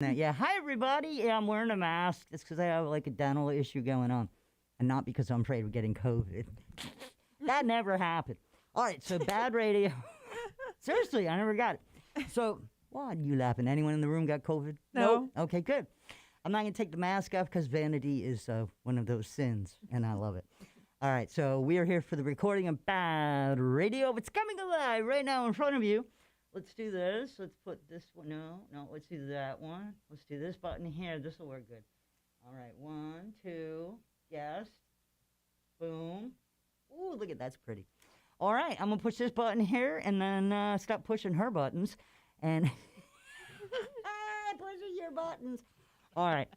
Yeah, hi everybody. Yeah, I'm wearing a mask. It's because I have like a dental issue going on, and not because I'm afraid of getting COVID. That never happened. All right, so bad radio. Seriously, I never got it. So, why are you laughing? Anyone in the room got COVID? No. Okay, good. I'm not gonna take the mask off because vanity is one of those sins, and I love it. All right, so we are here for the recording of Bad Radio. It's coming alive right now in front of you. Let's do this. Let's put this one. No, let's do that one. Let's do this button here. This will work good. All right, 1, 2, yes. Boom. Ooh, look at that's pretty. All right, I'm going to push this button here and then stop pushing her buttons. And pushing your buttons. All right,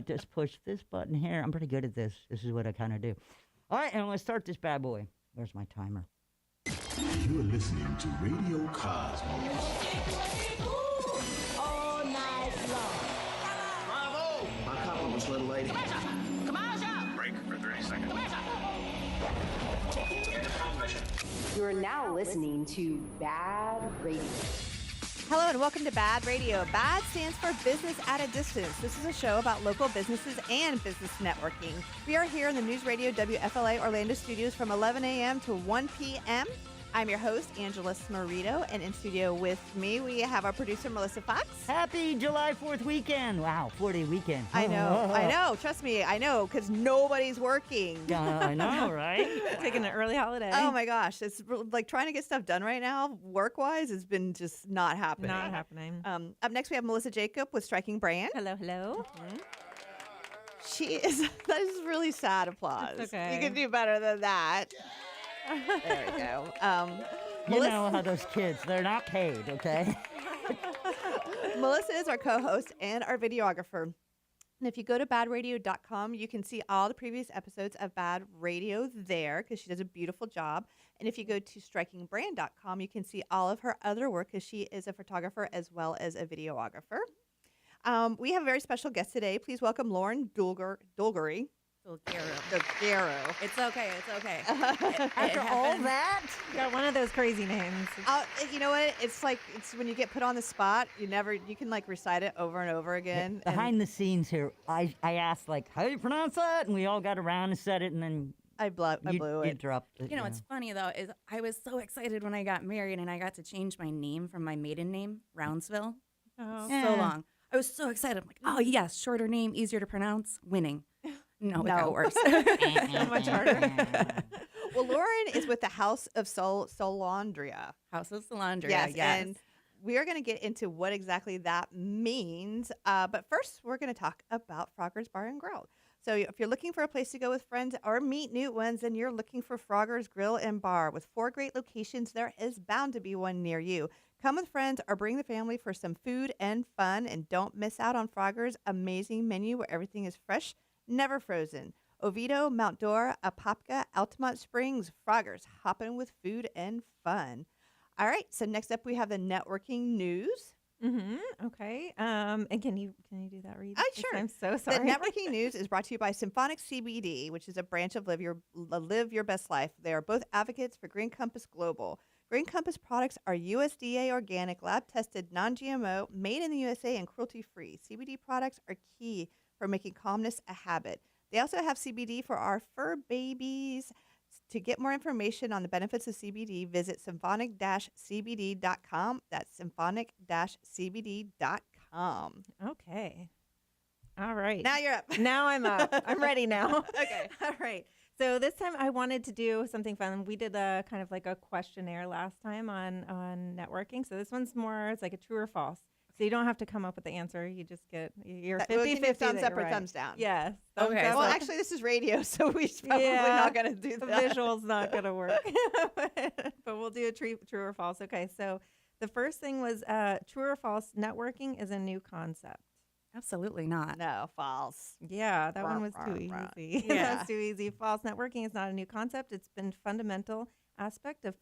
just push this button here. I'm pretty good at this. This is what I kind of do. All right, and I'm going to start this bad boy. Where's my timer? You're listening to Radio Cosmos. All night long. Bravo! My compliments, little lady. Commercial! Break for 30 seconds. You are now listening to Bad Radio. Hello and welcome to Bad Radio. BAD stands for Business at a Distance. This is a show about local businesses and business networking. We are here in the News Radio WFLA Orlando studios from 11 a.m. to 1 p.m. I'm your host, Angela Smarito, and in studio with me, we have our producer, Melissa Fox. Happy July 4th weekend. Wow, 4-day weekend. I know. Trust me, I know, because nobody's working. I know, right? Taking an early holiday. Oh my gosh, it's like trying to get stuff done right now, work-wise, has been just not happening. Not happening. Up next, we have Melissa Jacob with Striking Brand. Hello. She is, that is really sad applause. It's okay. You can do better than that. There we go. You know how those kids, they're not paid, okay? Melissa is our co-host and our videographer. And if you go to badradio.com, you can see all the previous episodes of Bad Radio there because she does a beautiful job. And if you go to strikingbrand.com, you can see all of her other work because she is a photographer as well as a videographer. We have a very special guest today. Please welcome Lauren Dulgery. Dulgero. It's okay. After all that? You got one of those crazy names. You know what? It's when you get put on the spot, you can like recite it over and over again. Behind the scenes here, I asked like, how do you pronounce that? And we all got around and said it, and then I blew you it. dropped it. You know what's funny, though, is I was so excited when I got married and I got to change my name from my maiden name, Roundsville. Oh. So long. I was so excited. I'm like, oh, yes, shorter name, easier to pronounce, winning. No, it got worse. So much harder. Well, Lauren is with the House of Solandria. House of Solandria, yes. And we are going to get into what exactly that means. But first, we're going to talk about Frogger's Bar and Grill. So if you're looking for a place to go with friends or meet new ones, then you're looking for Frogger's Grill and Bar. With 4 great locations, there is bound to be one near you. Come with friends or bring the family for some food and fun. And don't miss out on Frogger's amazing menu where everything is fresh, never frozen. Oviedo, Mount Dora, Apopka, Altamont Springs, Frogger's, hopping with food and fun. All right, so next up we have the networking news. Okay. And can you do that, Reed? Sure. I'm so sorry. The networking news is brought to you by Symphonic CBD, which is a branch of Live Your Best Life. They are both advocates for Green Compass Global. Green Compass products are USDA organic, lab-tested, non-GMO, made in the USA, and cruelty-free. CBD products are key for making calmness a habit. They also have CBD for our fur babies. To get more information on the benefits of CBD, visit symphonic-cbd.com. That's symphonic-cbd.com. Okay. All right. Now you're up. Now I'm up. I'm ready now. Okay. All right. So this time I wanted to do something fun. We did a kind of like a questionnaire last time on networking. So this one's more, it's like a true or false. So you don't have to come up with the answer. You just get your 50-50 thumbs up or right. thumbs down. Yes. Okay. Well, actually, this is radio, so we're probably not going to do The that. visual's not going to work. But we'll do a true or false. Okay, so the first thing was true or false, networking is a new concept. Absolutely not. No, false. Yeah, that one was too easy. Yeah. That's too easy. False, networking is not a new concept. It's been fundamental aspect of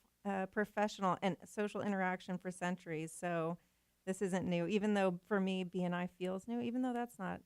professional and social interaction for centuries. So this isn't new, even though for me, B&I feels new, even though that's not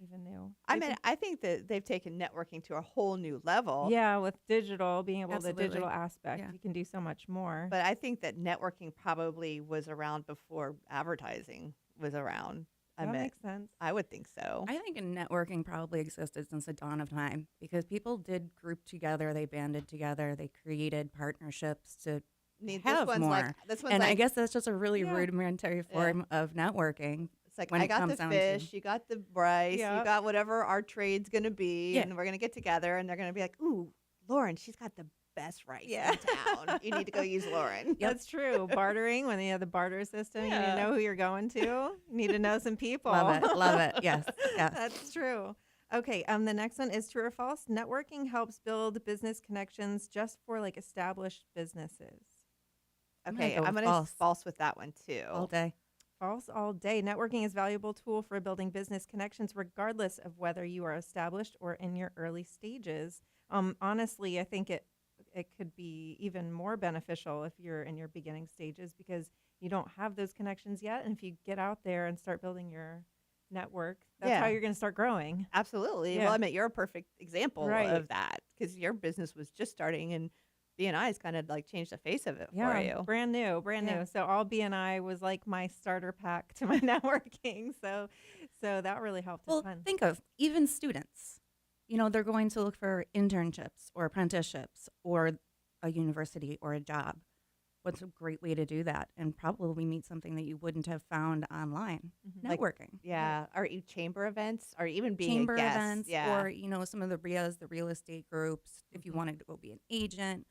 even new. I think that they've taken networking to a whole new level. Yeah, with digital, being able Absolutely. the digital aspect, Yeah. you can do so much more. But I think that networking probably was around before advertising was around. I That mean, makes sense. I would think so. I think networking probably existed since the dawn of time because people did group together, they banded together, they created partnerships to This have one's more. like this one's And I like guess that's just a really Yeah. rudimentary form of networking. it's like when I it got comes the down to- fish, you got the rice, you Yep. got whatever our trade's gonna be, Yeah. and we're gonna get together, and they're gonna be like, "Ooh, Lauren, she's got the best rice Yeah. in town. You need to go use Lauren." That's true. Bartering, when you have the barter system, you need Yeah. to know who you're going to. You need to know some people. Love it. Love it. Yes. Yes. That's true. Okay, the next one is true or false. Networking helps build business connections just for like established businesses. I'm gonna Okay, go I'm with gonna false. false with that one too. All day. False all day. Networking is a valuable tool for building business connections regardless of whether you are established or in your early stages. Honestly, I think it could be even more beneficial if you're in your beginning stages because you don't have those connections yet. And if you get out there and start building your network, that's how Yeah. you're going to start growing. Absolutely. Yeah. Well, I mean, you're a perfect example Right. of that because your business was just starting, and BNI's kind of like changed the face of it for Yeah, you. brand new. Yeah. So all BNI was like my starter pack to my networking. So that really helped a Well, ton. think of even students. You know, they're going to look for internships or apprenticeships or a university or a job. What's a great way to do that? And probably meet something that you wouldn't have found online. Like, Networking. Yeah. Or chamber events, or even being Chamber a guest. events Yeah. or, you know, some of the RIAs, the real estate groups, if you wanted to go be an agent.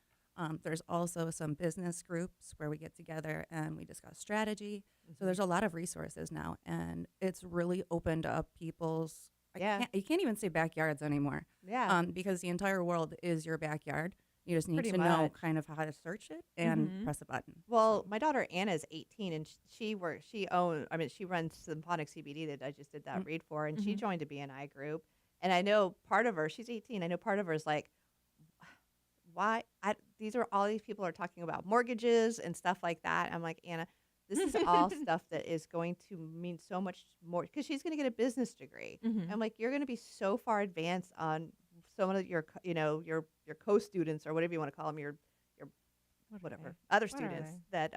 There's also some business groups where we get together and we discuss strategy. So there's a lot of resources now, and it's really opened up people's. Yeah. You can't even say backyards anymore. Yeah. Because the entire world is your backyard. You just need Pretty to know much. kind of how to search it and Mhm. press a button. Well, my daughter Anna is 18, and she runs Symphonic CBD that I just did that read for, and she Mhm. joined a BNI group. And I know part of her, she's 18. I know part of her is like, why? These are all these people are talking about mortgages and stuff like that. I'm like, Anna, this is all stuff that is going to mean so much more because she's going to get a business degree. Mhm. I'm like, you're going to be so far advanced on some of your, your co-students or whatever you want to call them, your What are whatever they? other What are students they?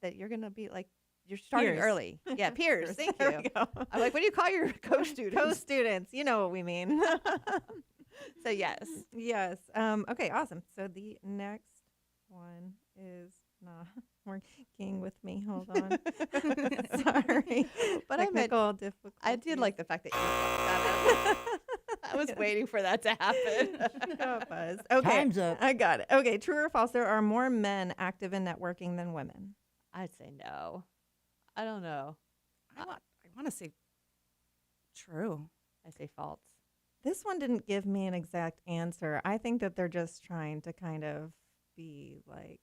that you're going to be like, you're starting Peers. early. Yeah, peers. Thank There you. we go. I'm like, what do you call your co-students? Co-students, you know what we mean. So yes. Yes. Okay, awesome. So the next one is not working with me. Hold on. Sorry. But I meant, Technical difficulties. I did like the fact that you brought that up. I was waiting for that to happen. It was. Okay. Time's up. I got it. Okay, true or false? There are more men active in networking than women. I'd say no. I don't know. I want to say true. I say false. This one didn't give me an exact answer. I think that they're just trying to kind of be like,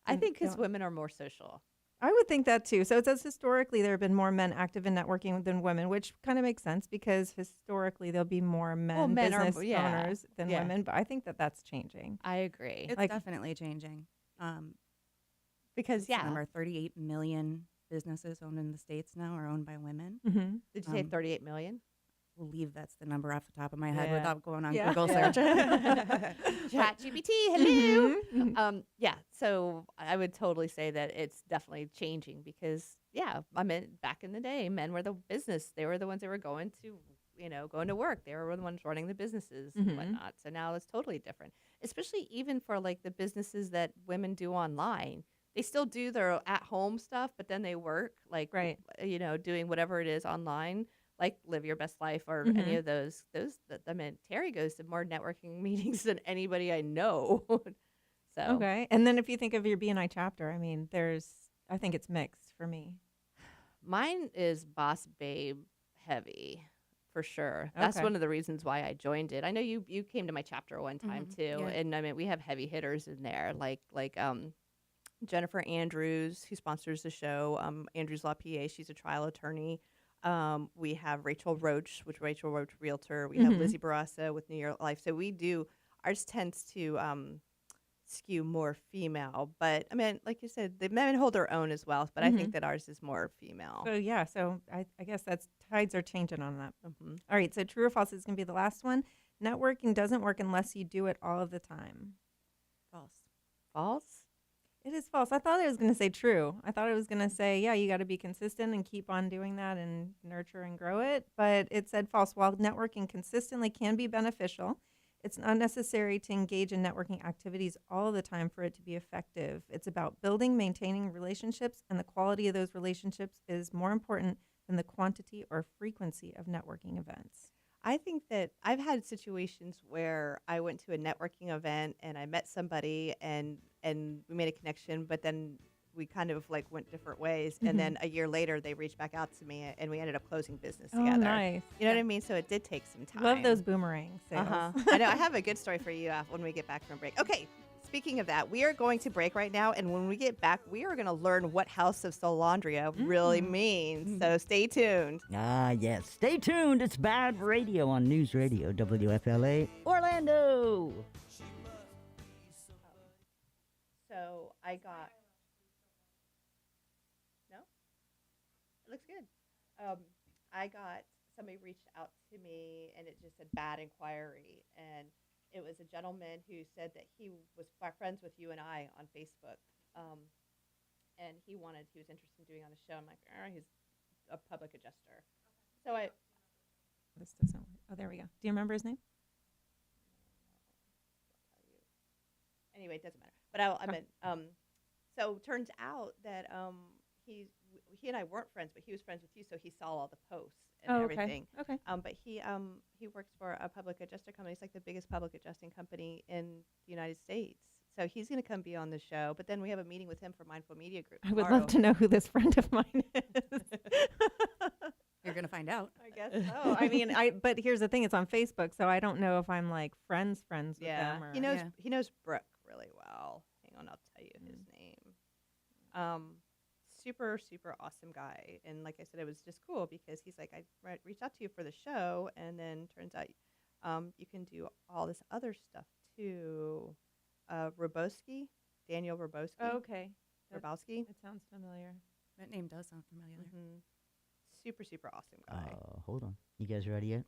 I and think because don't- women are more social. I would think that too. So it says historically there have been more men active in networking than women, which kind of makes sense because historically there'll be more men, men are- business yeah, owners than yeah. women. But I think that that's changing. I agree. It's Like- definitely changing. Because, yeah. Remember, 38 million businesses owned in the States now are owned by women. Mm-hmm. Did you say um, 38 million? I believe that's the number off the top of my head Yeah. without going on Yeah. Google Yeah. search. Chat GPT, hello. Mm-hmm. Yeah, so I would totally say that it's definitely changing because, yeah, I mean, back in the day, men were the business. They were the ones that were going to, going to work. They were the ones running the businesses Mhm. and whatnot. So now it's totally different, especially even for like the businesses that women do online. They still do their at-home stuff, but then they work like, Right. Doing whatever it is online, like Live Your Best Life or any Mhm. of those. I mean, Terry goes to more networking meetings than anybody I know. So Okay. And then if you think of your BNI chapter, I mean, I think it's mixed for me. mine is Boss Babe heavy for sure. That's Okay. one of the reasons why I joined it. I know you came to my chapter one time Mhm, too, yeah. and I mean we have heavy hitters in there like Jennifer Andrews, who sponsors the show. Andrews Law PA, she's a trial attorney. We have Rachel Roach, Rachel Roach Realtor. We have Mhm. Lizzie Barassa with New York Life. So ours tends to skew more female. But I mean, like you said, the men hold their own as well. But I think that ours is more female. So yeah, so I guess that's tides are changing on that. Mhm. All right, so true or false is going to be the last one. Networking doesn't work unless you do it all of the time. False. False? It is false. I thought it was going to say true. I thought it was going to say, yeah, you got to be consistent and keep on doing that and nurture and grow it. But it said false. While networking consistently can be beneficial, it's not necessary to engage in networking activities all the time for it to be effective. It's about building, maintaining relationships, and the quality of those relationships is more important than the quantity or frequency of networking events. I think that I've had situations where I went to a networking event and I met somebody and we made a connection, but then we kind of like went different ways. And then a year later, they reached back out to me and we ended up closing business together. Oh, nice. You know what I mean? So it did take some time. Love those boomerang sales. I know. I have a good story for you when we get back from break. Okay. Speaking of that, we are going to break right now. And when we get back, we are going to learn what House of Solandria really means. So stay tuned. Ah, yes. Stay tuned. It's Bad Radio on News Radio, WFLA, Orlando. So I got. No? It looks good. I got somebody reached out to me and it just said bad inquiry. And it was a gentleman who said that he was friends with you and I on Facebook. And he was interested in doing on the show. I'm like, he's a public adjuster. So This doesn't work. Oh, there we go. Do you remember his name? Anyway, it doesn't matter. But I meant, so turns out that he and I weren't friends, but he was friends with you, so he saw all the posts and everything. Okay. But he works for a public adjuster company. It's like the biggest public adjusting company in the United States. So he's going to come be on the show. But then we have a meeting with him for Mindful Media Group. I would love to know who this friend of mine is. You're going to find out. I guess so. I mean, but here's the thing: it's on Facebook, so I don't know if I'm like friends with them. Or, he knows Brooke really well. Hang on, I'll tell you his name. Super, super awesome guy. And like I said, it was just cool because he's like, I reached out to you for the show, and then turns out you can do all this other stuff too. Daniel Robowski. Oh, okay. Robowski. It sounds familiar. That name does sound familiar. Super, super awesome guy. Hold on. You guys ready yet?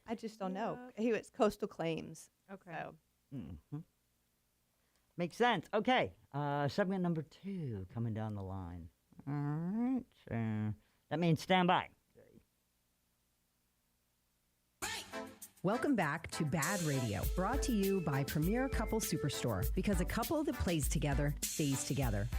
I just don't know. He was Coastal Claims. Okay. So. Makes sense. Okay. Segment number 2 coming down the line. All right. That means stand by. Welcome back to Bad Radio, brought to you by Premier Couple Superstore, because a couple that plays together stays together.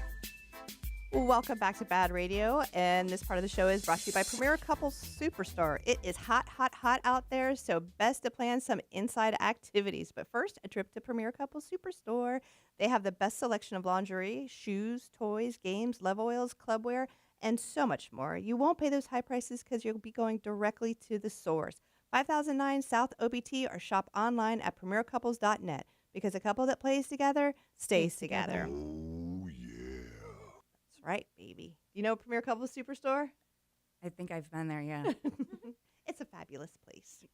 Welcome back to Bad Radio, and this part of the show is brought to you by Premier Couple Superstore. It is hot, hot, hot out there, so best to plan some inside activities. But first, a trip to Premier Couple Superstore. They have the best selection of lingerie, shoes, toys, games, love oils, clubwear, and so much more. You won't pay those high prices because you'll be going directly to the source. 5009 South OBT, or shop online at premiercouples.net, because a couple that plays together stays together. Oh, yeah. That's right, baby. Do you know Premier Couples Superstore? I think I've been there, yeah. It's a fabulous place.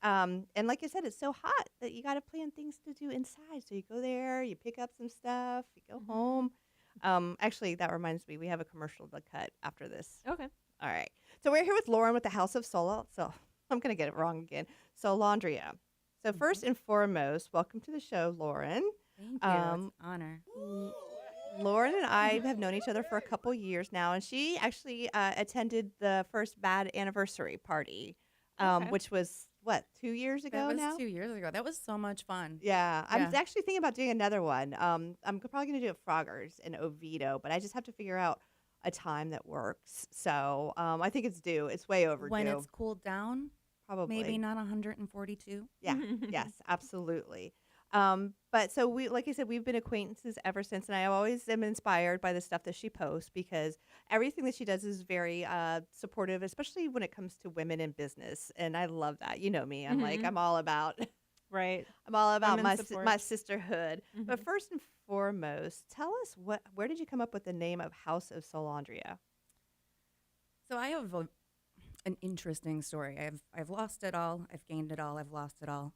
And like I said, it's so hot that you got to plan things to do inside. So you go there, you pick up some stuff, you go home. Actually, that reminds me, we have a commercial to cut after this. Okay. All right. So we're here with Lauren with the House of Sola. So I'm going to get it wrong again. Solandria. So first and foremost, welcome to the show, Lauren. Thank you. It's an honor. Lauren and I have known each other for a couple years now, and she actually attended the first Bad anniversary party, which was, 2 years ago That was now? 2 years ago. That was so much fun. Yeah. I'm actually thinking about doing another one. I'm probably going to do it Froggers in Oviedo, but I just have to figure out a time that works. So I think it's due. It's way overdue. When it's cooled down, probably. maybe not 142. Yeah. Yes, absolutely. But so like I said, we've been acquaintances ever since, and I always am inspired by the stuff that she posts, because everything that she does is very supportive, especially when it comes to women in business. And I love that. You know me. I'm like, I'm all about Right. I'm all about Women's support. my sisterhood. But first and foremost, tell us where did you come up with the name of House of Solandria? So I have an interesting story. I've lost it all. I've gained it all. I've lost it all.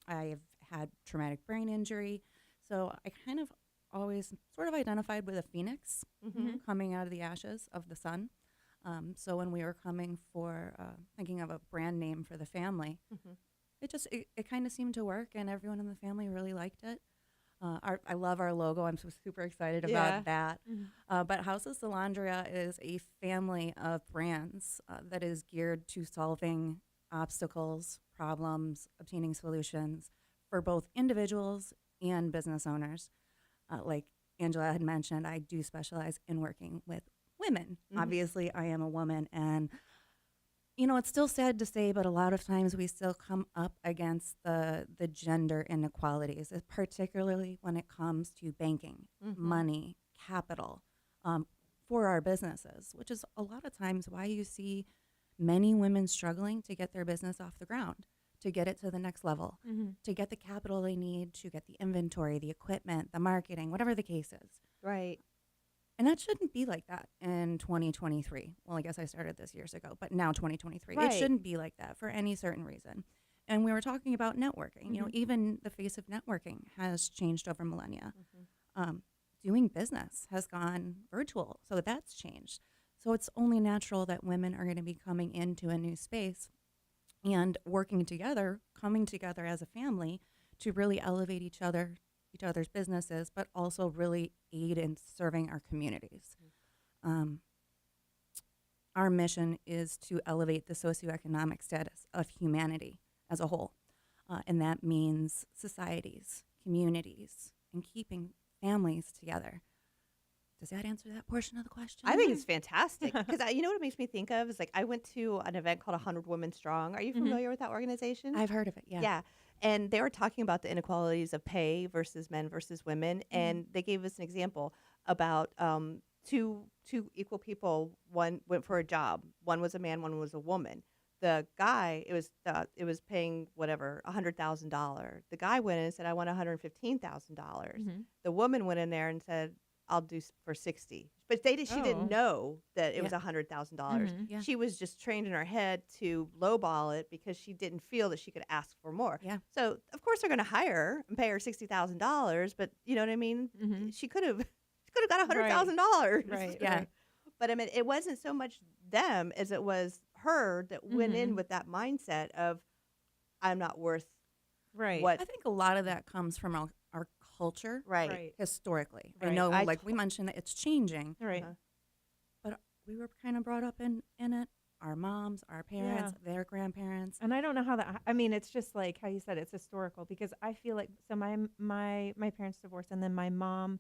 I've had traumatic brain injury. So I kind of always sort of identified with a phoenix coming out of the ashes of the sun. So when we were coming for thinking of a brand name for the family, it kind of seemed to work, and everyone in the family really liked it. I love our logo. I'm so super excited Yeah. about that. But House of Salandria is a family of brands that is geared to solving obstacles, problems, obtaining solutions for both individuals and business owners. Like Angela had mentioned, I do specialize in working with women. Obviously, I am a woman, and it's still sad to say, but a lot of times we still come up against the gender inequalities, particularly when it comes to banking, money, capital, for our businesses, which is a lot of times why you see many women struggling to get their business off the ground, to get it to the next level, to get the capital they need, to get the inventory, the equipment, the marketing, whatever the case is. Right. And that shouldn't be like that in 2023. Well, I guess I started this years ago, but now 2023. Right. It shouldn't be like that for any certain reason. And we were talking about networking. Even the face of networking has changed over millennia. Doing business has gone virtual, so that's changed. So it's only natural that women are going to be coming into a new space and working together, coming together as a family to really elevate each other's businesses, but also really aid in serving our communities. Our mission is to elevate the socioeconomic status of humanity as a whole. And that means societies, communities, and keeping families together. Does that answer that portion of the question? I think it's fantastic because you know what it makes me think of is like I went to an event called 100 Women Strong. Are you familiar with that organization? I've heard of it, yeah. Yeah. And they were talking about the inequalities of pay versus men versus women. And they gave us an example about two equal people. One went for a job. One was a man, one was a woman. The guy, it was paying whatever, $100,000. The guy went in and said, I want $115,000. The woman went in there and said, I'll do for 60. But she didn't know that it was $100,000. Yeah. She was just trained in her head to lowball it because she didn't feel that she could ask for more. Yeah. So of course they're going to hire her and pay her $60,000. But you know what I mean? She could have got $100,000. Right. Yeah. Right. But I mean, it wasn't so much them as it was her that went in with that mindset of, I'm not worth Right. what. I think a lot of that comes from our culture Right. historically. I Right. know, I like we mentioned, that it's changing, Right. but we were kind of brought up in it. Our moms, our parents, their grandparents. And I don't know how that. I mean, it's just like how you said it's historical because I feel like so my parents divorced and then my mom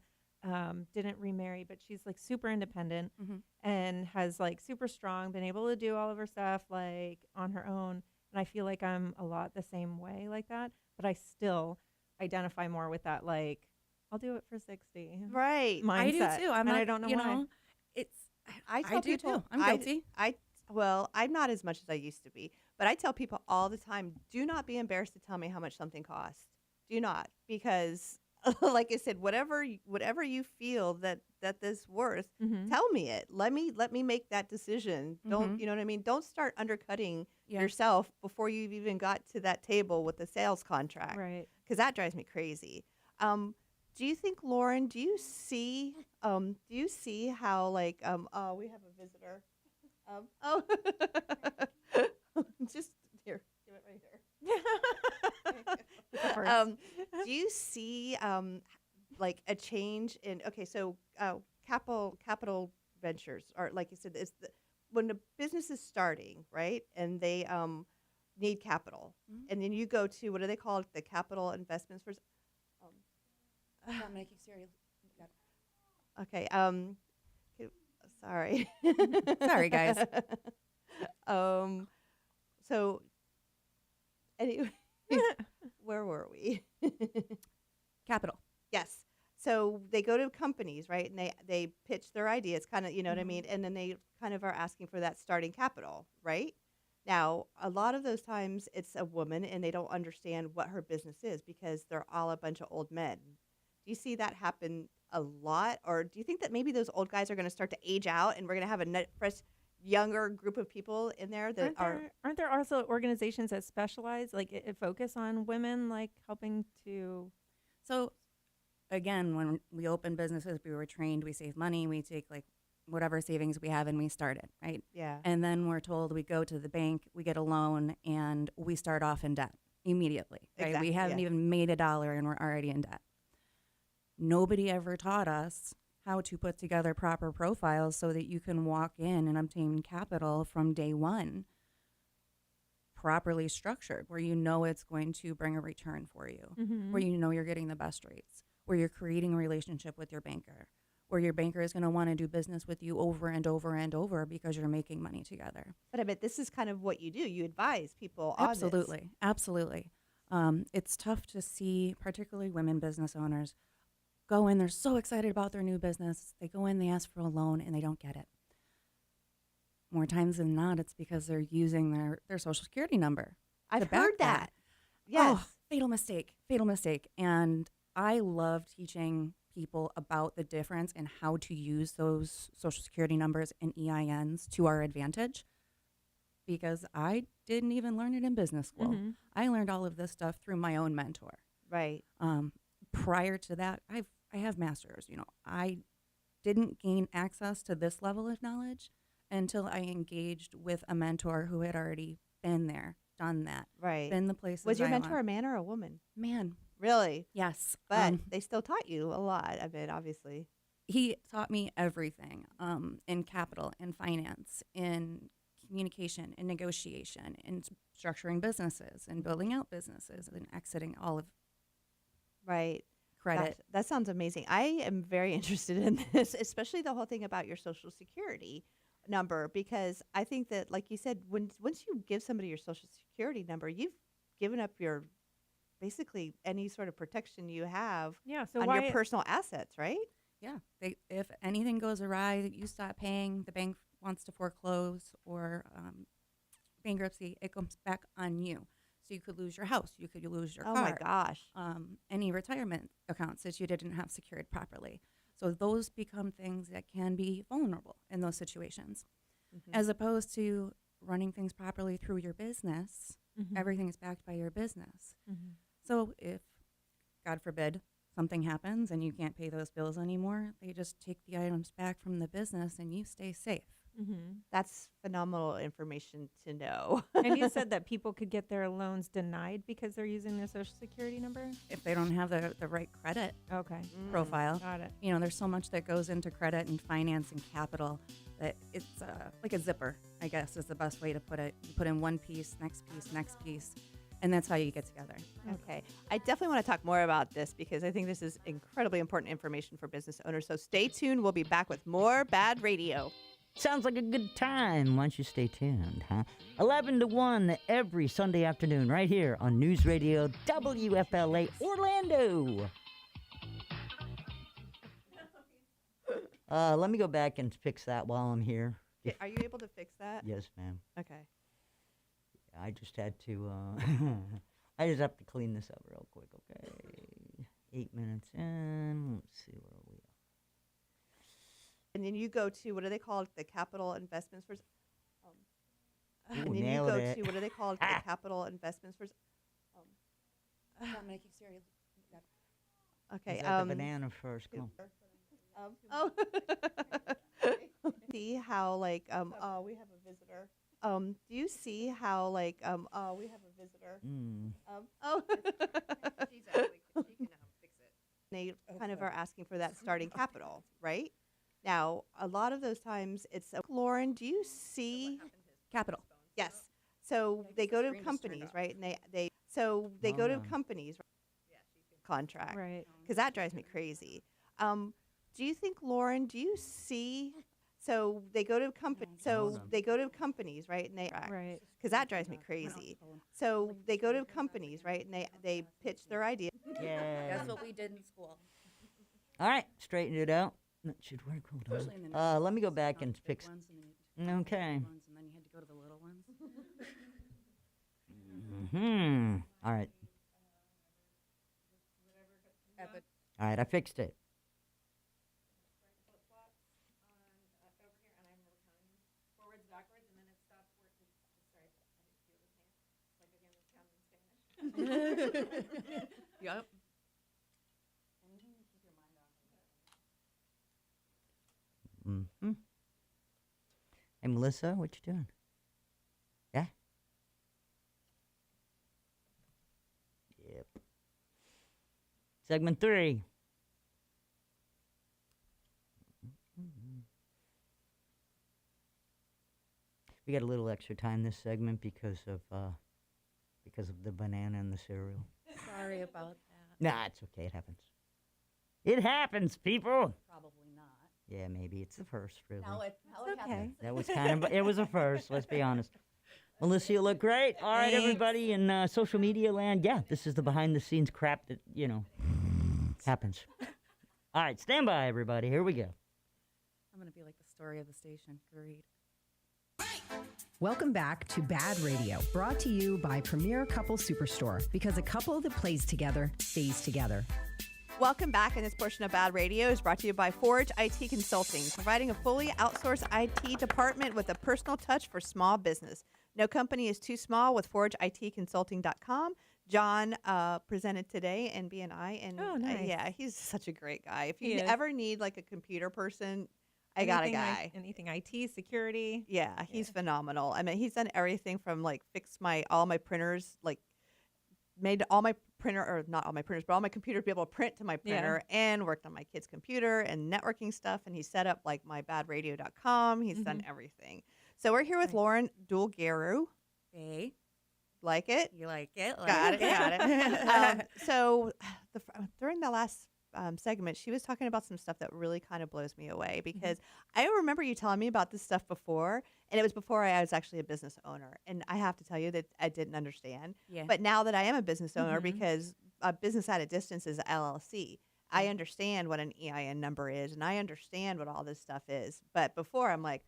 didn't remarry, but she's like super independent and has like super strong, been able to do all of her stuff like on her own. And I feel like I'm a lot the same way like that, but I still identify more with that like I'll do it for 60 Right. mindset. I do too. I'm and not, I don't know why. It's I tell do people too. I'm guilty. Well, I'm not as much as I used to be, but I tell people all the time, do not be embarrassed to tell me how much something costs. Do not, because like I said, whatever you feel that this worth, tell me it. Let me make that decision. Don't, you know what I mean? Don't start undercutting yourself before you've even got to that table with the sales contract. Right. Because that drives me crazy. Do you think, Lauren, do you see how like oh, we have a visitor. Just here, give it right here. Do you see like a change in so capital ventures, or like you said, when the business is starting, right, and they need capital, and then you go to, what do they call it, the capital investments for I'm making serious. okay sorry Sorry, guys. So anyway, where were we? Capital. Yes. So they go to companies, right? And they pitch their ideas, kind of, you know what I mean? And then they kind of are asking for that starting capital, right? Now, a lot of those times it's a woman and they don't understand what her business is because they're all a bunch of old men. Do you see that happen a lot? Or do you think that maybe those old guys are going to start to age out and we're going to have a fresh, younger group of people in there that aren't there also organizations that specialize, like it focus on women, like helping to? So, again, when we open businesses, we were trained, we save money, we take like whatever savings we have and we start it, right? Yeah. And then we're told we go to the bank, we get a loan, and we start off in debt immediately, right? Exactly, We haven't even made $1 and we're already in debt. Nobody ever taught us how to put together proper profiles so that you can walk in and obtain capital from day one, properly structured, where you know it's going to bring a return for you, where you know you're getting the best rates, where you're creating a relationship with your banker, where your banker is going to want to do business with you over and over and over because you're making money together. But I bet this is kind of what you do. You advise people on this. Absolutely. Absolutely. It's tough to see, particularly women business owners, go in, they're so excited about their new business. They go in, they ask for a loan, and they don't get it. More times than not, it's because they're using their social security number. I've to back heard that. Yes. Oh, fatal mistake, fatal mistake. And I love teaching people about the difference and how to use those social security numbers and EINs to our advantage, because I didn't even learn it in business school. I learned all of this stuff through my own mentor. Right. Prior to that, I have masters. You know, I didn't gain access to this level of knowledge until I engaged with a mentor who had already been there, done that, Right. been the places. Was your I mentor want. a man or a woman? Man? Really? Yes. But they still taught you a lot of it, obviously. He taught me everything in capital, in finance, in communication, in negotiation, in structuring businesses, and building out businesses, and exiting all of Right. credit. That sounds amazing. I am very interested in this, especially the whole thing about your social security number, because I think that, like you said, once you give somebody your social security number, you've given up your basically any sort of protection you have Yeah. So on why your personal assets, right? Yeah. If anything goes awry, you stop paying, the bank wants to foreclose or bankruptcy, it comes back on you. So you could lose your house, you could lose your Oh car. my gosh. Any retirement accounts that you didn't have secured properly. So those become things that can be vulnerable in those situations. As opposed to running things properly through your business, everything's backed by your business. So if, God forbid, something happens and you can't pay those bills anymore, they just take the items back from the business and you stay safe. That's phenomenal information to know. And you said that people could get their loans denied because they're using their social security number? If they don't have the right credit Okay. profile. Got it. You know, there's so much that goes into credit and finance and capital that it's like a zipper, I guess is the best way to put it. You put in one piece, next piece, and that's how you get together. Okay. I definitely want to talk more about this because I think this is incredibly important information for business owners. So stay tuned. We'll be back with more Bad Radio. Sounds like a good time. Why don't you stay tuned, huh? 11 to 1 every Sunday afternoon right here on News Radio WFLA Orlando. Let me go back and fix that while I'm here. Are you able to fix that? Yes, ma'am. Okay. I just had to, I just have to clean this up real quick, okay? 8 minutes in. Let's see where we are. And then you go to, what are they called? The capital investments for. Ooh, And then you nailed go it. to, what are they called? The capital investments for. Okay. Is that the banana first? Come on. Oh. See how like oh we have a visitor. Do you see how like oh we have a visitor? Oh. She's actually she can fix it. They kind of are asking for that starting capital, right? Now, a lot of those times it's Lauren, do you see Capital. Yes. So they go to companies, right? And they go to companies contract. Right. Because that drives me crazy. Do you think, Lauren, do you see so they go to companies, right? And they Right. because that drives me crazy. So they go to companies, right? And they pitch their idea. Yeah. That's what we did in school. All right, straighten it out. That should work. Especially in Hold the on. Let me go back and fix. ones, and then you took out the Okay. big ones, and then you had to go to the little ones. All right. All right, I fixed it. Yep. Mm-hmm. Hey, Melissa, what you doing? Yeah? Yep. Segment 3. We got a little extra time this segment because of the banana and the cereal. Sorry about that. Nah, it's okay. It happens. It happens, people. Probably not. Yeah, maybe it's the first, really. Now it Okay. happens. That was kind of, it was a first, let's be honest. Melissa, you look great. All right, Thanks. everybody in social media land. Yeah, this is the behind-the-scenes crap that, happens. All right, stand by, everybody. Here we go. I'm going to be like the story of the station. Great. Welcome back to Bad Radio, brought to you by Premier Couple Superstore, because a couple that plays together stays together. Welcome back, and this portion of Bad Radio is brought to you by Forge IT Consulting, providing a fully outsourced IT department with a personal touch for small business. No company is too small with ForgeITConsulting.com. John presented today in BNI, and Oh, nice. yeah, he's such a great guy. If you He is. ever need like a computer person, I got a Anything guy. anything IT, security. Yeah, he's phenomenal. I mean, he's done everything from like fix all my printers, like made all my printer, or not all my printers, but all my computers be able to print to my Yeah. printer, and worked on my kid's computer and networking stuff. And he set up like my badradio.com. He's done everything. So we're here with Right. Lauren Dulgaru. Hey, Like it? you like it? Got it. Got it. So during the last segment, she was talking about some stuff that really kind of blows me away, because I remember you telling me about this stuff before, and it was before I was actually a business owner. And I have to tell you that I didn't understand. Yeah. But now that I am a business owner, because a business at a distance is a LLC, I understand what an EIN number is, and I understand what all this stuff is. But before, I'm like,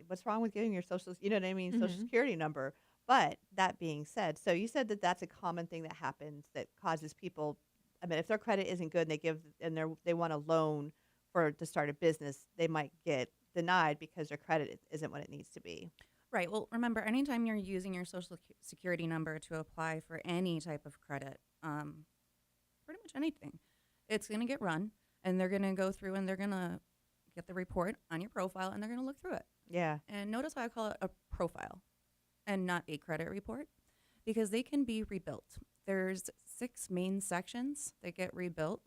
what's wrong with giving your social, social security number? But that being said, so you said that that's a common thing that happens that causes people. I mean, if their credit isn't good and they want a loan to start a business, they might get denied because their credit isn't what it needs to be. Right. Well, remember, anytime you're using your social security number to apply for any type of credit, pretty much anything, it's going to get run, and they're going to go through and they're going to get the report on your profile, and they're going to look through it. Yeah. And notice how I call it a profile and not a credit report, because they can be rebuilt. There's 6 main sections that get rebuilt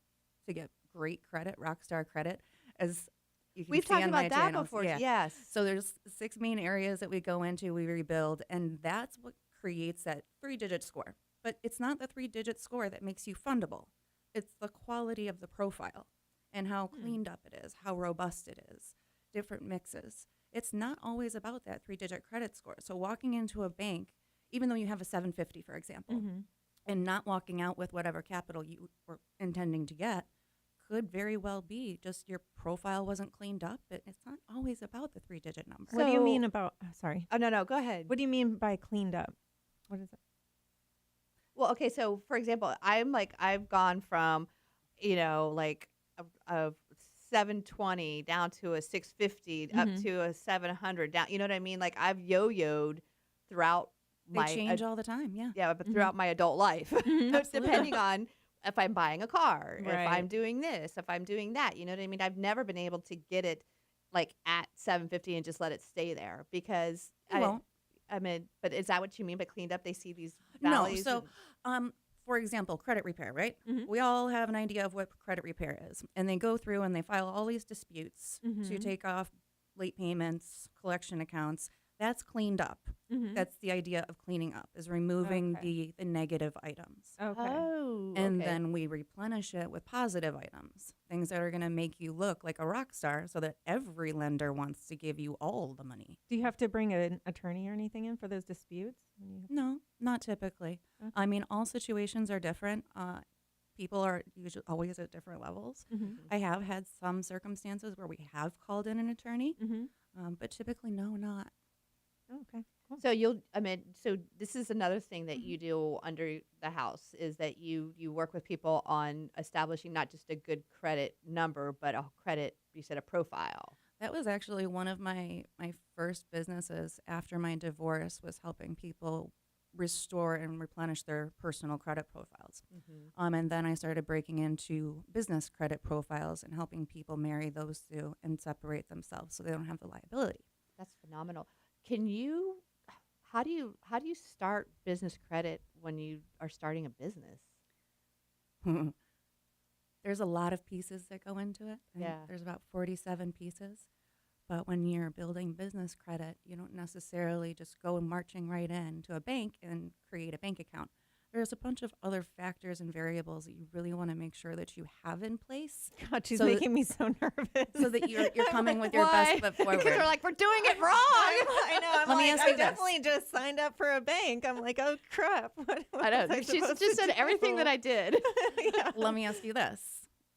to get great credit, rock star credit, as you can We've see talked on about my that channels. before. Yeah. Yes. So there's 6 main areas that we go into, we rebuild, and that's what creates that 3-digit score. But it's not the 3-digit score that makes you fundable. It's the quality of the profile and how cleaned up it is, how robust it is, different mixes. It's not always about that 3-digit credit score. So walking into a bank, even though you have a 750, for example, and not walking out with whatever capital you were intending to get, could very well be just your profile wasn't cleaned up. It's not always about the 3-digit number. What do you mean about? Sorry. Oh, no, go ahead. What do you mean by cleaned up? What is it? Well, okay, so for example, I've gone from, like a 720 down to a 650 up to a 700 down. You know what I mean? Like I've yo-yoed throughout They change all the time, yeah. Yeah, but throughout my adult life, depending on if I'm buying a car, if I'm doing this, if I'm doing that. You know what I mean? I've never been able to get it like at 750 and just let it stay there, because I mean, but is that what you mean by cleaned up? They see these valleys? No. So, for example, credit repair, right? We all have an idea of what credit repair is. And they go through and they file all these disputes to take off late payments, collection accounts. That's cleaned up. That's the idea of cleaning up, is removing the negative items. Okay. Oh, And then we replenish it with positive items, things that are going to make you look like a rock star, so that every lender wants to give you all the money. Do you have to bring an attorney or anything in for those disputes? No, not typically. Okay. I mean, all situations are different. People are usually always at different levels. I have had some circumstances where we have called in an attorney, but typically, no, not. Okay. Cool. So so this is another thing that you do under the house, is that you work with people on establishing not just a good credit number, but you said a profile. That was actually one of my first businesses after my divorce, was helping people restore and replenish their personal credit profiles. And then I started breaking into business credit profiles and helping people marry those two and separate themselves so they don't have the liability. That's phenomenal. How do you start business credit when you are starting a business? There's a lot of pieces that go into it. Yeah. There's about 47 pieces. But when you're building business credit, you don't necessarily just go marching right in to a bank and create a bank account. There's a bunch of other factors and variables that you really want to make sure that you have in place. God, she's so making me so nervous. So that you're coming with your best foot forward. Because we're like, we're doing it wrong. I know. Let me ask you I this. definitely just signed up for a bank. I'm like, oh crap. What I know. was I She supposed just to said everything do? that I did. Yeah. Let me ask you this.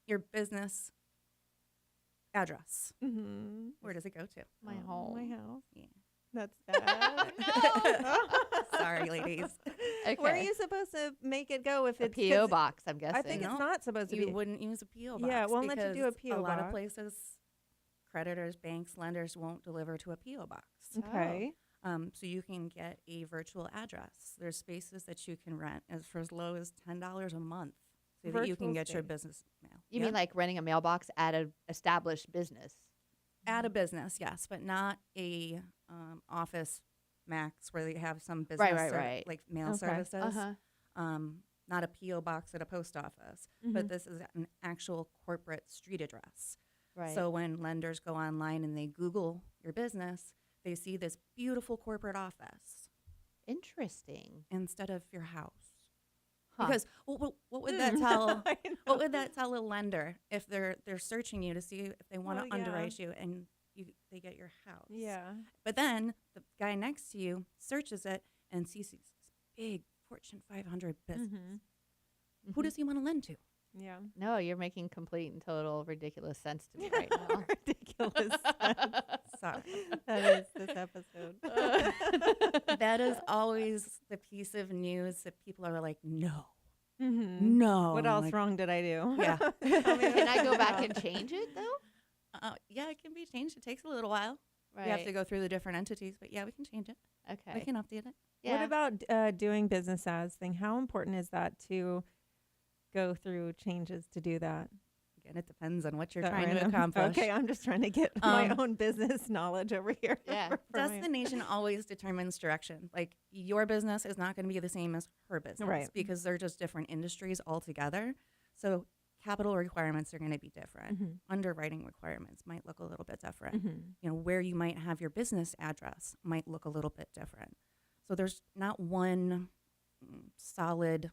Your business address. Mm-hmm. Where does it go to? My home. My house. Yeah. That's bad. Sorry, ladies. Okay. Where are you supposed to make it go if A it's P.O. 'cause box, I'm guessing. I think No, it's not supposed to You be. wouldn't use a P.O. box. Yeah, it won't let you do a because P.O. A lot of box. places, creditors, banks, lenders won't deliver to a P.O. box. Okay. So you can get a virtual address. There's spaces that you can rent for as low as $10 a month so that you can Virtual get your space. business mail. You Yep. mean like renting a mailbox at an established business? At a business, yes, but not a office max where they have some business right. like mail Okay. services. Uh-huh. Not a P.O. box at a post office, Mm-hmm. but this is an actual corporate street address. Right. So when lenders go online and they Google your business, they see this beautiful corporate office Interesting. instead of your house. Huh. Because what would that tell? What would that tell a lender if they're searching you to see if they want to Well, yeah. underwrite you and they get your house? Yeah. But then the guy next to you searches it and sees this big Fortune 500 business. Mm-hmm. Who does he want to lend to? Yeah. No, you're making complete and total ridiculous sense to me right now. Ridiculous. Sorry. That is this episode. That is always the piece of news that people are like, no, Mm-hmm. no. What I'm else like, wrong did I do? Yeah. Can I go back and change it though? Yeah, it can be changed. It takes a little while. Right. We have to go through the different entities, but yeah, we can change it. Okay. We can update it. Yeah. What about doing business as thing? How important is that to go through changes to do that? Again, it depends on what you're That trying to random? accomplish. Okay, I'm just trying to get my Um, own business knowledge over here. Yeah. for my- Destination always determines direction. Like your business is not going to be the same as her business, Right. Because they're just different industries altogether. So capital requirements are going to be different. Mhm. Underwriting requirements might look a little bit different. Mhm. You know, where you might have your business address might look a little bit different. So there's not one solid.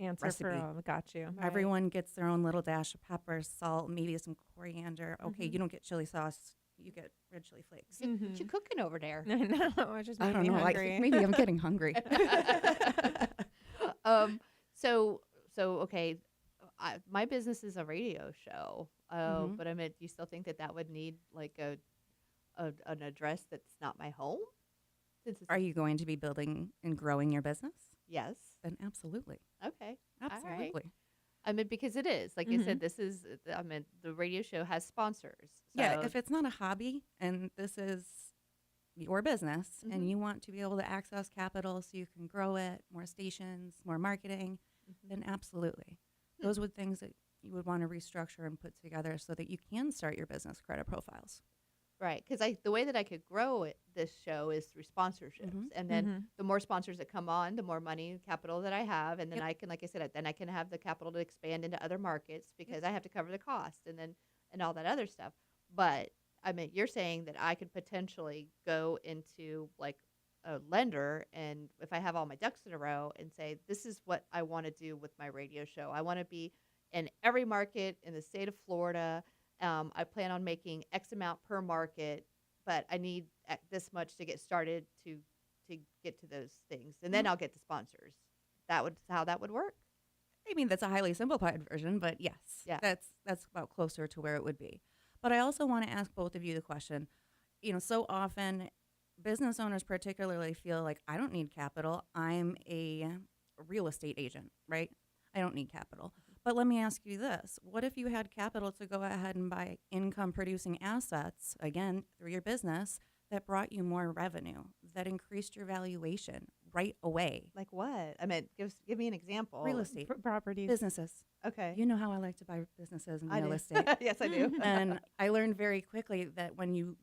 Answer for Recipe. all. Got you. Everyone gets their own little dash of pepper, salt, maybe some coriander. Okay, Mhm. you don't get chili sauce. You get red chili flakes. What you cooking over there? I know. I just I made don't me know. hungry. Maybe I'm getting hungry. So okay, my business is a radio show. Mhm. But I mean, do you still think that would need like an address that's not my home? Since it's Are you going to be building and growing your business? yes. Then absolutely. Okay. All right. Absolutely. I mean, because it is like I said, this is. I mean, the radio show has sponsors. Yeah, so- if it's not a hobby and this is your business Mhm. and you want to be able to access capital so you can grow it, more stations, more marketing, Mhm. then absolutely. Those would things that you would want to restructure and put together so that you can start your business credit profiles. Right, because the way that I could grow this show is through sponsorships, Mhm. and then Mhm. the more sponsors that come on, the more money and capital that I have, and then Yep. I can, like I said, then I can have the capital to expand into other markets because I have to cover the cost and all that other stuff. But I mean, you're saying that I could potentially go into like a lender, and if I have all my ducks in a row, and say, this is what I want to do with my radio show. I want to be in every market in the state of Florida. I plan on making X amount per market, but I need this much to get started to get to those things, and then I'll get the sponsors. How that would work. I mean, that's a highly simplified version, but yes, Yeah. that's about closer to where it would be. But I also want to ask both of you the question, you know, so often business owners particularly feel like I don't need capital. I'm a real estate agent, right? I don't need capital. But let me ask you this. What if you had capital to go ahead and buy income producing assets, again, through your business, that brought you more revenue, that increased your valuation right away? Like what? I mean, give me an example. Real estate, Properties. businesses. Okay. You know how I like to buy businesses and I real do. estate. Yes, I do. And I learned very quickly that when you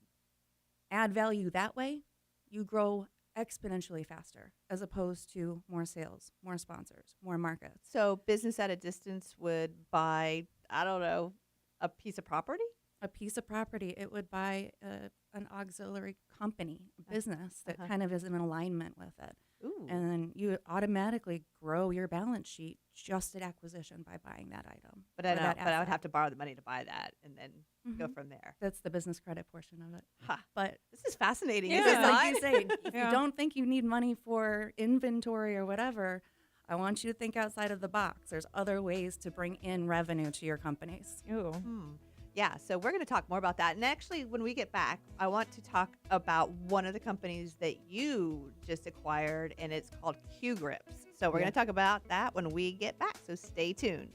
add value that way, you grow exponentially faster as opposed to more sales, more sponsors, more markets. So business at a distance would buy, I don't know, a piece of property? a piece of property. It would buy an auxiliary company, a business that kind of is in alignment with it. Ooh. And then you automatically grow your balance sheet just at acquisition by buying that item. But or I that would asset. have to borrow the money to buy that and then go Mhm. from there. That's the business credit portion of it. Ha. But This is fascinating. Yeah. Is it just like not? you say, if Yeah. you don't think you need money for inventory or whatever, I want you to think outside of the box. There's other ways to bring in revenue to your companies. Ooh. Yeah, so we're going to talk more about that. And actually, when we get back, I want to talk about one of the companies that you just acquired, and it's called Q Grips. So we're going to talk about that when we get back. So stay tuned.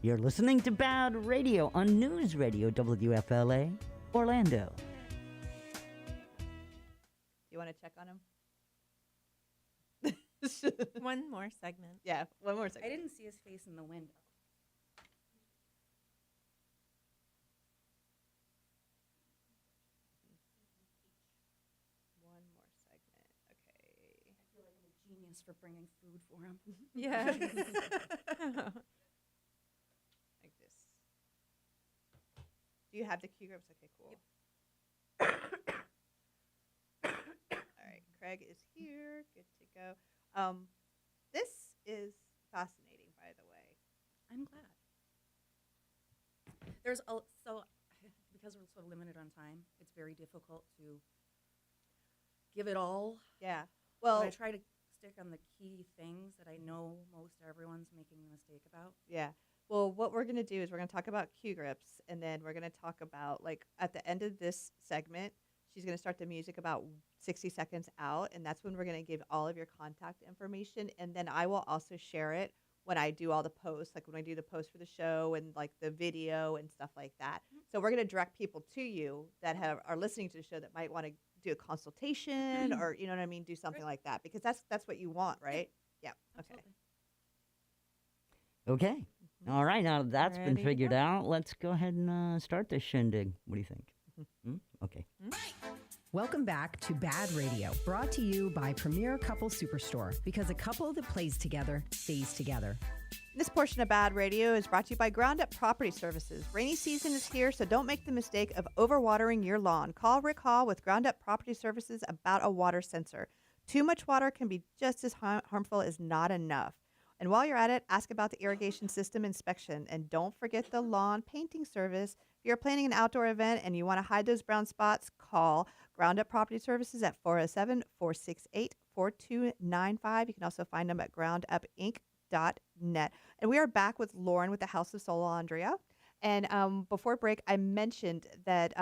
You're listening to Bad Radio on News Radio WFLA, Orlando. You want to check on him? One more segment. Yeah, one more I second. didn't see his face in the window. One more segment. Okay. I feel like I'm a genius for bringing food for him. Yeah. Like this. Do you have the Q Grips? Okay, cool. All right, Craig is here. Good to go. This is fascinating, by the way. I'm glad. There's so because we're so limited on time, it's very difficult to give it all. Yeah. Well, Well, I try to stick on the key things that I know most everyone's making a mistake about. yeah. Well, what we're going to do is we're going to talk about Q Grips, and then we're going to talk about, like, at the end of this segment, she's going to start the music about 60 seconds out, and that's when we're going to give all of your contact information, and then I will also share it when I do all the posts, like when I do the post for the show and, like, the video and stuff like that. So we're going to direct people to you that are listening to the show that might want to do a consultation or, you know what I mean, do something like that, because that's what you want, right? Yeah. Okay. Absolutely. Okay. All right. Now that that's been Ready to figured go. out, let's go ahead and start this shindig. What do you think? Okay. Welcome back to Bad Radio, brought to you by Premier Couple Superstore, because a couple that plays together stays together. This portion of Bad Radio is brought to you by Ground Up Property Services. Rainy season is here, so don't make the mistake of overwatering your lawn. Call Rick Hall with Ground Up Property Services about a water sensor. Too much water can be just as harmful as not enough. And while you're at it, ask about the irrigation system inspection. And don't forget the lawn painting service. If you're planning an outdoor event and you want to hide those brown spots, call Ground Up Property Services at 407-468-4295. You can also find them at groundupinc.net. And we are back with Lauren with the House of Soul Andrea. And before break, I mentioned that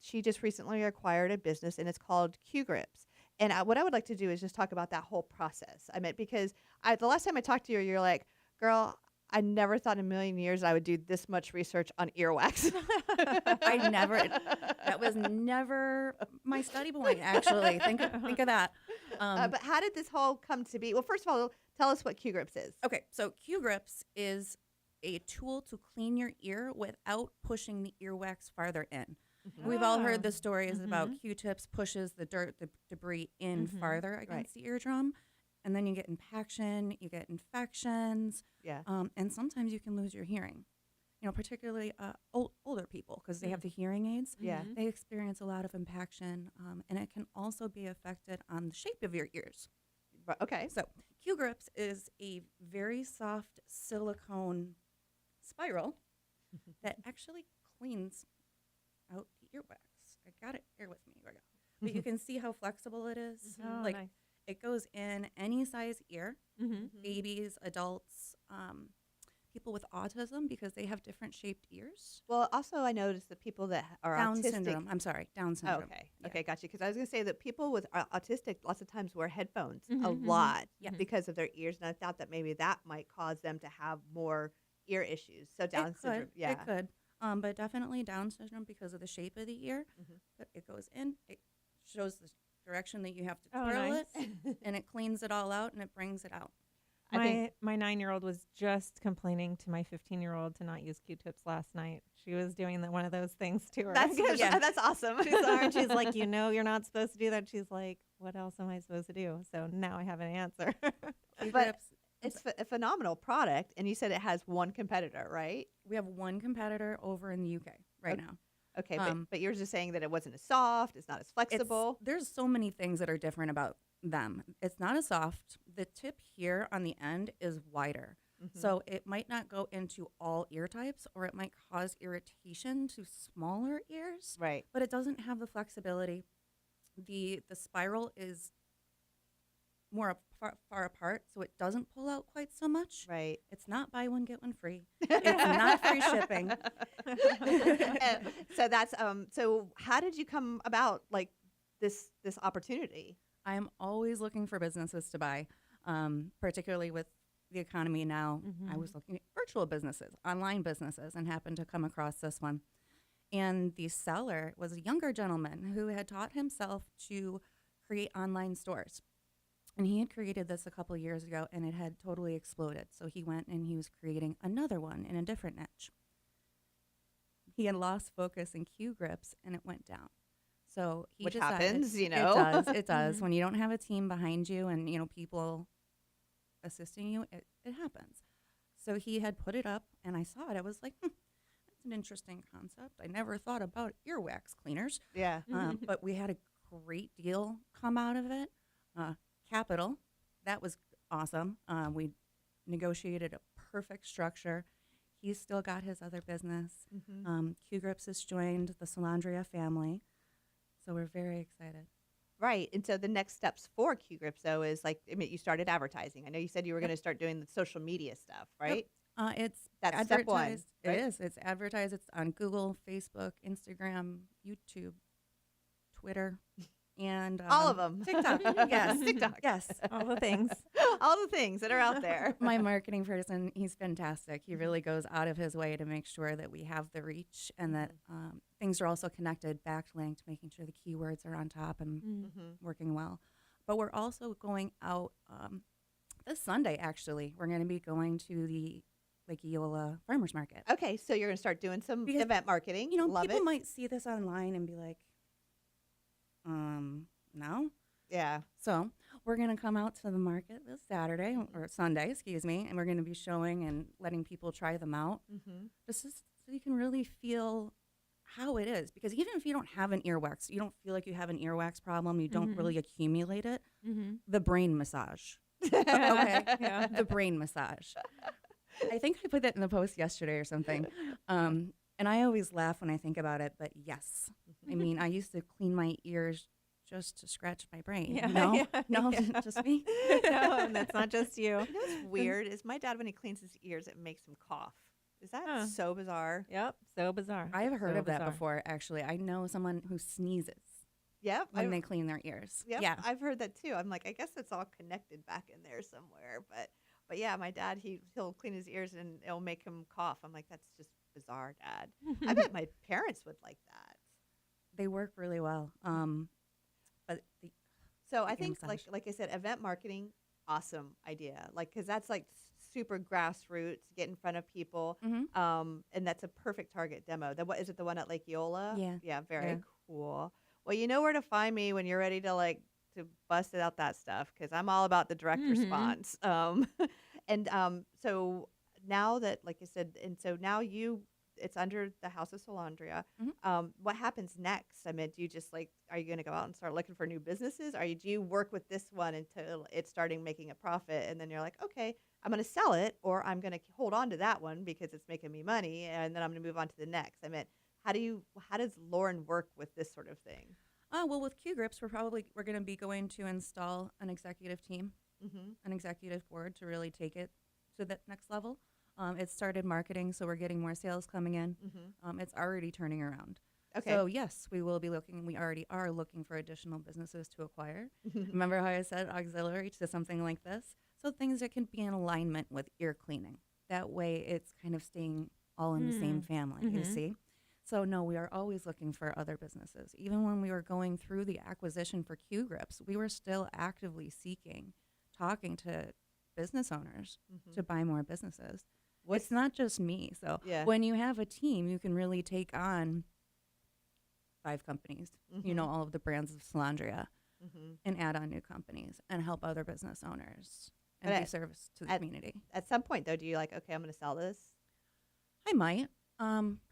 she just recently acquired a business, and it's called Q Grips. And what I would like to do is just talk about that whole process. I meant because the last time I talked to you, you're like, girl, I never thought in a million years I would do this much research on earwax. That was never my study point, actually. Think of that. But how did this whole come to be? Well, first of all, tell us what Q Grips is. Okay, so Q Grips is a tool to clean your ear without pushing the earwax farther in. We've all heard the stories about Q-tips pushes the dirt, the debris in farther against the eardrum, and then you get impaction, you get infections, Yeah. and sometimes you can lose your hearing. You know, particularly older people, because they have the hearing aids. Yeah. They experience a lot of impaction, and it can also be affected on the shape of your ears. Okay. So Q Grips is a very soft silicone spiral that actually cleans out the earwax. I got it here with me. Here we go. But you can see how flexible it is. Oh, Like nice. it goes in any size ear, Mm-hmm. babies, adults, people with autism, because they have different shaped ears. Well, also I noticed that people that are Down autistic. syndrome. I'm sorry, Down Oh, syndrome. okay. Yeah. Okay, gotcha. Because I was going to say that people with autistic lots of times wear headphones a Mhm, mhm. lot Yeah. because of their ears, and I thought that maybe that might cause them to have more ear issues. So Down syndrome, yeah. It could. But definitely Down syndrome because of the shape of the ear. Mhm. But it goes in, it shows the direction that you have to Oh, twirl nice. it, and it cleans it all out and it brings it out. I think- My 9-year-old was just complaining to my 15-year-old to not use Q-tips last night. She was doing one of those things to her. That's good. Yeah. That's awesome. She's like, you know, you're not supposed to do that. She's like, what else am I supposed to do? So now I have an answer. Q But Grips, it's a phenomenal product, and you said it has one competitor, right? we have one competitor over in the UK right Okay. now. Okay, but you're just saying that it wasn't as soft, it's not as flexible. There's so many things that are different about them. It's not as soft. The tip here on the end is wider. So it might not go into all ear types, or it might cause irritation to smaller ears. Right. But it doesn't have the flexibility. The spiral is more far apart, so it doesn't pull out quite so much. Right. It's not buy one get one free. It's not free shipping. So that's so how did you come about like this opportunity? I'm always looking for businesses to buy, particularly with the economy now. I was looking at virtual businesses, online businesses, and happened to come across this one. And the seller was a younger gentleman who had taught himself to create online stores. And he had created this a couple of years ago, and it had totally exploded. So he went and he was creating another one in a different niche. He had lost focus in Q grips, and it went down. So he Which decided, happens, you It know. does. It does. When you don't have a team behind you and, people assisting you, it happens. So he had put it up, and I saw it. I was like, that's an interesting concept. I never thought about earwax cleaners. Yeah. But we had a great deal come out of it. Capital, that was awesome. We negotiated a perfect structure. He's still got his other business. Q Grips has joined the Solandria family. So we're very excited. Right. And so the next steps for Q Grips, though, is like, I mean, you started advertising. I know you said you were going to start doing the social media stuff, right? It's That's step one, advertised. right? It is. It's advertised. It's on Google, Facebook, Instagram, YouTube, Twitter, and All of them. TikTok. Yes. TikTok. Yes. All the things. All the things that are out there. My marketing person, he's fantastic. He really goes out of his way to make sure that we have the reach and that things are also connected, backlinked, making sure the keywords are on top and working well. But we're also going out this Sunday, actually. We're going to be going to the Lake Eola Farmers Market. Okay, so you're going to start doing some Because, event marketing. Love people it. might see this online and be like, no. Yeah. So we're going to come out to the market this Saturday or Sunday, excuse me, and we're going to be showing and letting people try them out. Just so you can really feel how it is. Because even if you don't have an earwax, you don't feel like you have an earwax problem, you don't really accumulate it, the brain massage. Okay? Yeah. The brain massage. I think I put that in the post yesterday or something. And I always laugh when I think about it, but yes. I mean, I used to clean my ears just to scratch my brain. Yeah, No, yeah, no, yeah. just me. No, that's not just you. You know what's weird is my dad, when he cleans his ears, it makes him cough. Is that so bizarre? Yep, so bizarre. I have heard So of that bizarre. before, actually. I know someone who sneezes Yep. when they clean their ears. Yep, Yeah. I've heard that too. I'm like, I guess it's all connected back in there somewhere. But yeah, my dad, he'll clean his ears and it'll make him cough. I'm like, that's just bizarre, Dad. I bet my parents would like that. They work really well. But So I ear think, massage. like I said, event marketing, awesome idea. Like, because that's like super grassroots, get in front of people. And that's a perfect target demo. What is it? The one at Lake Eola? Yeah. Yeah. Very Yeah. cool. Well, you know where to find me when you're ready to to bust it out that stuff, because I'm all about the direct response. So now that, like I said, and so now it's under the House of Solandria. What happens next? I mean, do you just are you going to go out and start looking for new businesses? Do you work with this one until it's starting making a profit, and then you're like, okay, I'm going to sell it, or I'm going to hold on to that one because it's making me money, and then I'm going to move on to the next? I mean, how does Lauren work with this sort of thing? Well, with Q Grips, we're going to be going to install an executive team, an executive board to really take it to that next level. It started marketing, so we're getting more sales coming in. It's already turning around. Okay. So yes, we will be looking. We already are looking for additional businesses to acquire. Remember how I said auxiliary to something like this? So things that can be in alignment with ear cleaning. That way, it's kind of staying all in the same family. You see. So no, we are always looking for other businesses. Even when we were going through the acquisition for Q Grips, we were still actively talking to business owners to buy more businesses. It's not just me. So when you have a team, you can really take on 5 companies, all of the brands of Solandria, and add on new companies and help other business owners and be service to the community. At some point, though, do you okay, I'm going to sell this? I might.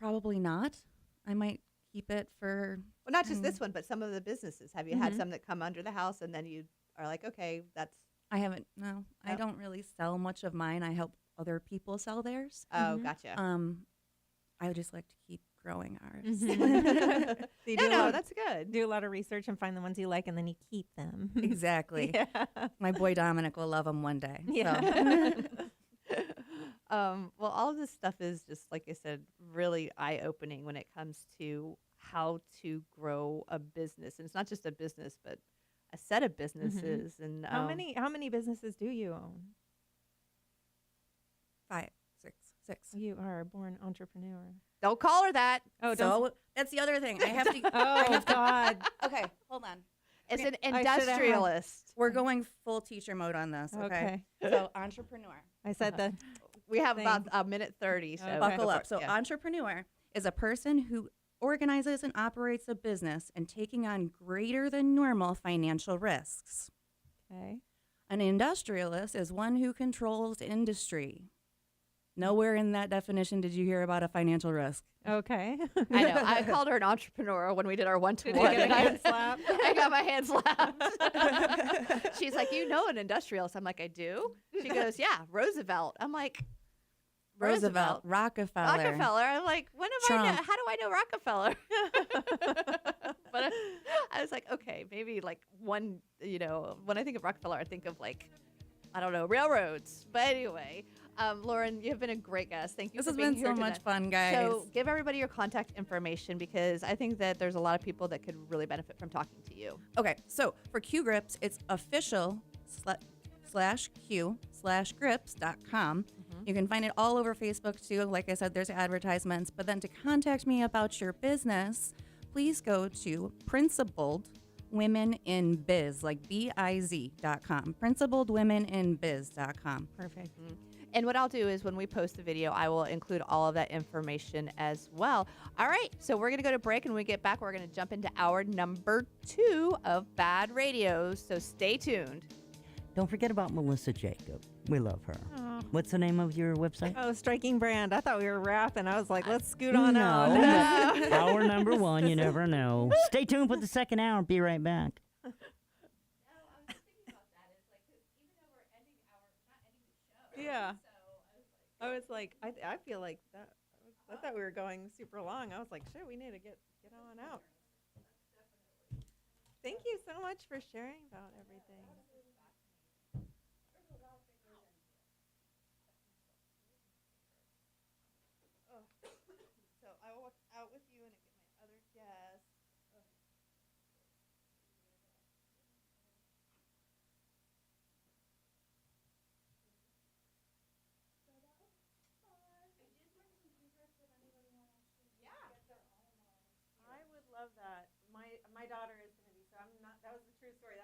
Probably not. I might keep it for. Well, not just this one, but some of the businesses. Have you had some that come under the house and then you are like, okay, that's. I haven't. No, I don't really sell much of mine. I help other people sell theirs. Oh, gotcha. I would just like to keep growing ours. No, that's good. Do a lot of research and find the ones you like, and then you keep them. Exactly. Yeah. My boy Dominic will love them one day. Yeah. So. Well, all of this stuff is just, like I said, really eye-opening when it comes to how to grow a business. And it's not just a business, but a set of businesses. And How many businesses do you own? 5, 6. You are a born entrepreneur. Don't call her that. Oh, So that's the other thing. I have to. Oh, God. Okay, hold on. It's an I should have had- industrialist. We're going full teacher mode on this. Okay. So entrepreneur. I said that. We have Thing. about a minute 30. So Buckle go up. for it. So Yeah. entrepreneur is a person who organizes and operates a business and taking on greater than normal financial risks. Okay. An industrialist is one who controls industry. Nowhere in that definition did you hear about a financial risk. Okay. I know. I called her an entrepreneur when we did our one-to-one. Did you get a hand slap? I got my hand slapped. She's like, you know an industrialist. I'm like, I do? She goes, yeah, Roosevelt. I'm like, Roosevelt, Rockefeller. Rockefeller. I'm like, when have I know? Trump. How do I know Rockefeller? But I was like, okay, maybe like one, when I think of Rockefeller, I think of like, I don't know, railroads. But anyway, Lauren, you've been a great guest. Thank you This for has being been here so much today. fun, guys. So give everybody your contact information because I think that there's a lot of people that could really benefit from talking to you. Okay, so for Q Grips, it's official/Q/grips.com. You can find it all over Facebook too. Like I said, there's advertisements. But then to contact me about your business, please go to Principled Women in Biz, like BIZ.com. Principledwomeninbiz.com. Perfect. And what I'll do is when we post the video, I will include all of that information as well. All right, so we're going to go to break, and when we get back, we're going to jump into hour number 2 of Bad Radio. So stay tuned. Don't forget about Melissa Jacob. We love her. Oh. What's the name of your website? Oh, Striking Brand. I thought we were rapping. I was like, let's scoot on no, out. but hour number 1, you never know. Stay tuned for the second hour. Be right back. Yeah. I was like, I feel like that. I thought we were going super long. I was like, shit, we need to get on out. Thank you so much for sharing about everything. So I will walk out with you and get my other guest. I would love that. My daughter is going to be, so I'm not, that was the true story.